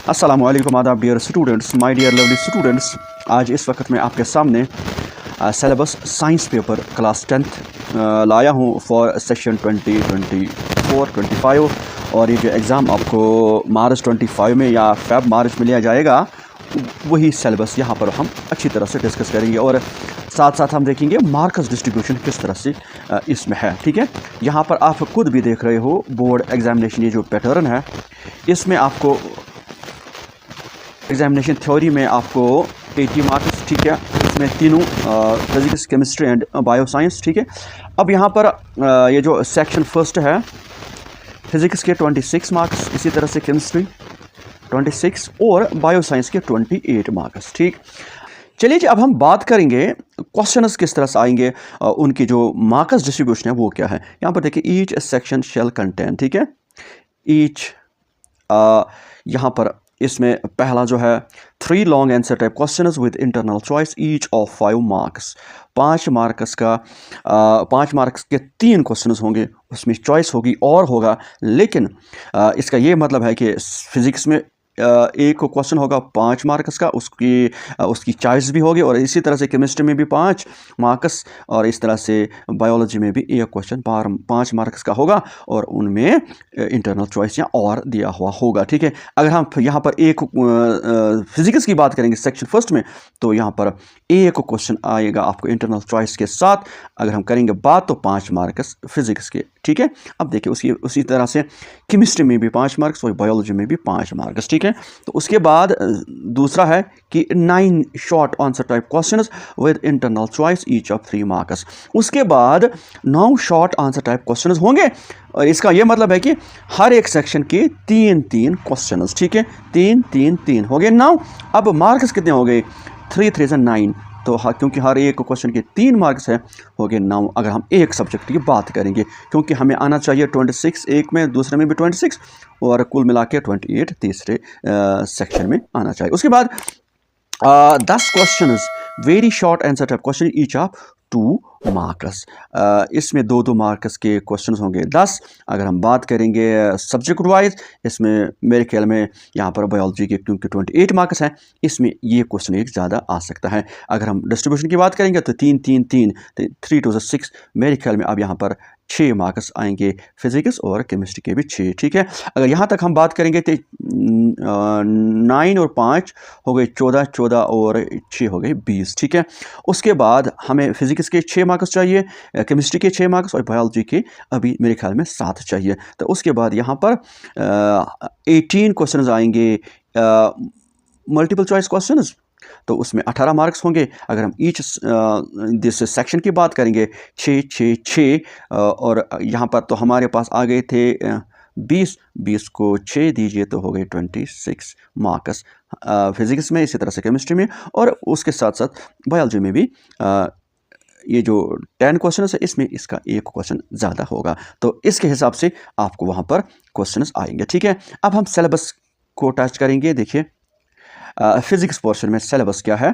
अस्सलाम वालेकुम आदाब dear students, my dear lovely students. आज इस वक्त मैं आपके सामने syllabus science paper class 10th लाया हूँ फॉर सेशन 2024-25। और ये जो एग्ज़ाम आपको मार्च 25 में या फेब मार्च में लिया जाएगा, वही सिलेबस यहाँ पर हम अच्छी तरह से डिस्कस करेंगे और साथ साथ हम देखेंगे मार्क्स डिस्ट्रीब्यूशन किस तरह से इसमें है। ठीक है, यहाँ पर आप खुद भी देख रहे हो बोर्ड एग्जामिनेशन, ये जो पैटर्न है इसमें आपको एग्जामिनेशन थ्योरी में आपको 80 मार्क्स। ठीक है, इसमें तीनों physics, chemistry and bio science. ठीक है, अब यहाँ पर ये जो सेक्शन फर्स्ट है फिजिक्स के 26 मार्क्स, इसी तरह से केमिस्ट्री 26 और बायो साइंस के 28 मार्क्स। ठीक, चलिए जी, अब हम बात करेंगे क्वेश्चंस किस तरह से आएंगे, उनकी जो मार्क्स डिस्ट्रीब्यूशन है वो क्या है। यहाँ पर देखिए, ईच सेक्शन शेल कंटेन। ठीक है, ईच यहाँ पर इसमें पहला जो है 3 long answer type questions with internal choice each of 5 marks. 5 marks का 5 मार्क्स के 3 क्वेश्चंस होंगे, उसमें चॉइस होगी और होगा। लेकिन इसका ये मतलब है कि फिजिक्स में एक क्वेश्चन होगा 5 मार्क्स का, उसकी चॉइस भी होगी। और इसी तरह से केमिस्ट्री में भी 5 मार्क्स, और इस तरह से बायोलॉजी में भी एक क्वेश्चन 5 मार्क्स का होगा और उनमें इंटरनल चॉइस या और दिया हुआ होगा। ठीक है, अगर हम यहाँ पर एक फिजिक्स की बात करेंगे सेक्शन फर्स्ट में, तो यहाँ पर एक क्वेश्चन आएगा आपको इंटरनल चॉइस के साथ। अगर हम करेंगे बात तो 5 मार्क्स फिजिक्स के। ठीक है, अब देखिए उसी तरह से केमिस्ट्री में भी 5 मार्क्स और बायोलॉजी में भी 5 मार्क्स। ठीक है, तो उसके बाद दूसरा है कि 9 short answer type questions with internal choice each of 3 marks. उसके बाद 9 शॉर्ट आंसर टाइप क्वेश्चंस होंगे, और इसका यह मतलब है कि हर एक सेक्शन के 3-3 क्वेश्चंस। ठीक है, 3-3-3 हो गए 9। अब मार्क्स कितने हो गए? 3-3 9। तो क्योंकि हर एक क्वेश्चन के 3 मार्क्स है, हो गए 9 अगर हम एक सब्जेक्ट की बात करेंगे, क्योंकि हमें आना चाहिए 26 एक में, दूसरे में भी 26, और कुल मिला के 28 तीसरे सेक्शन में आना चाहिए। उसके बाद 10 question very short answer type question each of 2 marks. इसमें 2-2 मार्क्स के क्वेश्चन होंगे 10। अगर हम बात करेंगे सब्जेक्ट वाइज, इसमें मेरे ख्याल में यहाँ पर बायोलॉजी के क्योंकि 28 मार्क्स हैं, इसमें ये क्वेश्चन एक ज़्यादा आ सकता है। अगर हम डिस्ट्रीब्यूशन की बात करेंगे तो 3-3-3, 3 to 6, मेरे ख्याल में अब यहाँ पर 6 मार्क्स आएंगे फिजिक्स और केमिस्ट्री के भी 6। ठीक है, अगर यहाँ तक हम बात करेंगे तो 9 और 5 हो गए 14, 14 और 6 हो गए 20। ठीक है, उसके बाद हमें फिजिक्स के 6 मार्क्स चाहिए, केमिस्ट्री के 6 मार्क्स और बायोलॉजी के अभी मेरे ख्याल में 7 चाहिए। तो उसके बाद यहाँ पर 18 क्वेश्चन आएंगे मल्टीपल चॉइस क्वेश्चंस, तो उसमें 18 मार्क्स होंगे। अगर हम ईच दिस सेक्शन की बात करेंगे 6-6-6, और यहाँ पर तो हमारे पास आ गए थे 20 को 6 दीजिए तो हो गए 26 मार्क्स फिजिक्स में, इसी तरह से केमिस्ट्री में, और उसके साथ साथ बायोलॉजी में भी ये जो 10 क्वेश्चन है इसमें इसका एक क्वेश्चन ज़्यादा होगा। तो इसके हिसाब से आपको वहाँ पर क्वेश्चन आएंगे। ठीक है, अब हम सिलेबस को टच करेंगे। देखिए फिजिक्स पोर्शन में सिलेबस क्या है।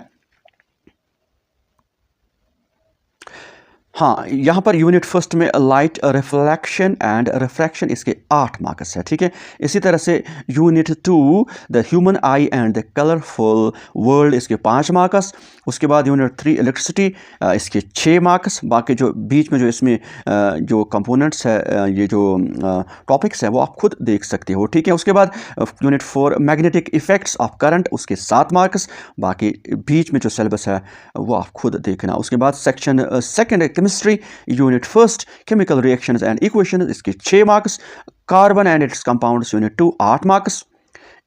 हाँ, यहाँ पर यूनिट फर्स्ट में लाइट रिफ्लेक्शन एंड रिफ्रैक्शन, इसके 8 मार्क्स है। ठीक है, इसी तरह से unit 2 the human I and the colourful world, इसके 5 मार्क्स। उसके बाद यूनिट 3 इलेक्ट्रिसिटी, इसके 6 मार्क्स। बाकी जो बीच में जो इसमें जो कंपोनेंट्स है, ये जो टॉपिक्स है वो आप खुद देख सकते हो। ठीक है, उसके बाद unit 4 magnetic effects of current, उसके 7 मार्क्स। बाकी बीच में जो सिलेबस है वो आप खुद देखना। उसके बाद section second chemistry, unit first chemical reactions and equations, इसके 6 marks. Carbon and it's compounds unit 2 8 marks.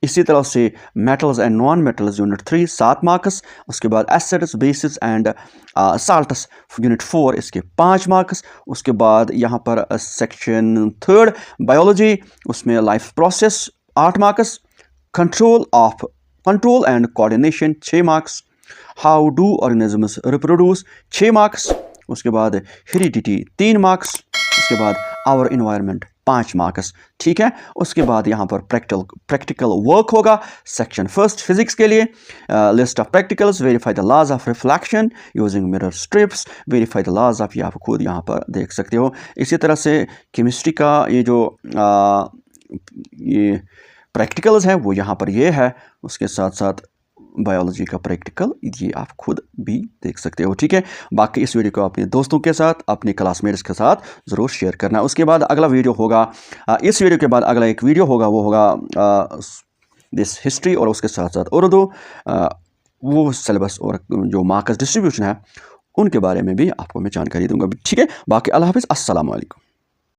इसी तरह से metals and non metals unit 3 7 marks. उसके बाद acids bases and salts unit 4, इसके 5 मार्क्स। उसके बाद यहाँ पर सेक्शन थर्ड बायोलॉजी, उसमें life process 8 marks. Control and coordination 6 marks. How do organisms reproduce 6 marks. उसके बाद हेरिडिटी 3 मार्क्स। उसके बाद आवर इन्वायरमेंट 5 मार्क्स। ठीक है, उसके बाद यहाँ पर प्रैक्टिकल वर्क होगा सेक्शन फर्स्ट फिजिक्स के लिए। List of practicals, verify the laws of reflection using mirror strips, verify the laws of, ये आप खुद यहाँ पर देख सकते हो। इसी तरह से केमिस्ट्री का ये जो ये प्रैक्टिकल्स हैं वो यहाँ पर ये है, उसके साथ साथ बायोलॉजी का प्रैक्टिकल ये आप खुद भी देख सकते हो, ठीक है। बाकी इस वीडियो को अपने दोस्तों के साथ, अपने क्लासमेट्स के साथ ज़रूर शेयर करना। उसके बाद अगला वीडियो होगा, इस वीडियो के बाद अगला एक वीडियो होगा, वो होगा दिस हिस्ट्री और उसके साथ साथ उर्दू, वो सिलेबस और जो मार्क्स डिस्ट्रीब्यूशन है उनके बारे में भी आपको मैं जानकारी दूंगा, ठीक है। बाकी अल्लाह हाफ़िज़, अस्सलाम वालेकुम।